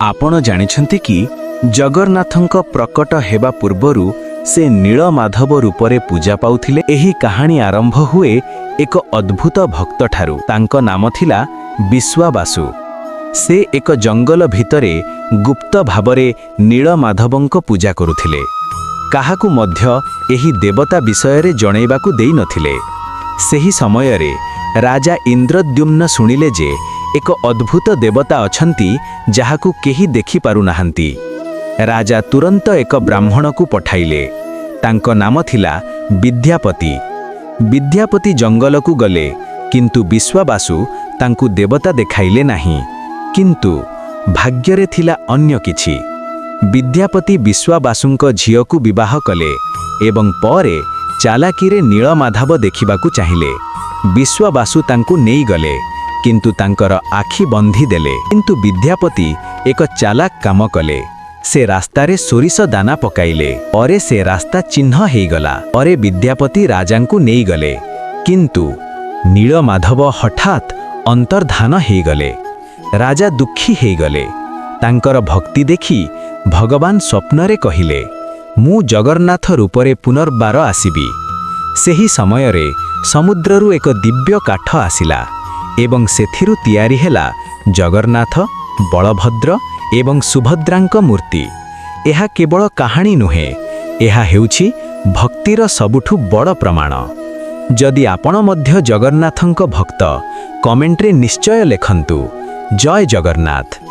आपण जानिछन्ति कि जगन्नाथଙ୍କ प्रकट हेबा पूर्वरु से नीलमाधव रूपरे पूजा पाउथिले। एही कहानी आरंभ हुए एक अद्भुत भक्त ठारू। तांको नाम थिला विश्वाबासु। से एक जंगल भितरे गुप्त भावरे नीलमाधवଙ୍କ पूजा करुथिले। काहाकु मध्य एही देवता विषय जणैबाकु देई नथिले। सेही समयरे राजा इंद्रद्युम्न सुनिले जे एक अद्भुत देवता अछंती जाहाकु केही देखि पारु नाहंती। राजा तुरंत एक ब्राह्मण को पठाइले। तांको नाम थिला विद्यापति। विद्यापति जंगल को गले, किंतु विश्वाबासु तांकु देवता देखाइले नाही। किंतु भाग्यरे थिला अन्य किछि। विद्यापति विश्वाबासुंक झियकु विवाह कले एवं परे चालाकीरे नीलमाधव देखिबाकु चाहिले। विश्वाबासु तांकु नेई गले, किंतु तांकर आखि बंधी देले। किंतु विद्यापति एक चालाक काम कले। से रास्तारे सोरिष दाना पकाइले। परे से रास्ता चिन्ह हेगला। परे विद्यापति राजांकु नेई गले, किंतु नीलमाधव हठात अंतर्धान हेगले। राजा दुखी हेगले। तांकर भक्ति देखि भगवान स्वप्नरे कहिले, मु जगन्नाथ रूपरे पुनर्बार आसिबी। सेही समयरे समुद्ररु एक दिव्य काठ आसिला एवं सेथिरु तियारी हेला जगन्नाथ, बलभद्र एवं सुभद्रांक मूर्ति। एहा केवल कहानी नुहे, एहा हेउछि भक्तिर सबुठु बड़ प्रमाण। जदि आपण मध्य जगन्नाथंक भक्त, कमेंट्रे निश्चय लेखन्तु। जय जगन्नाथ।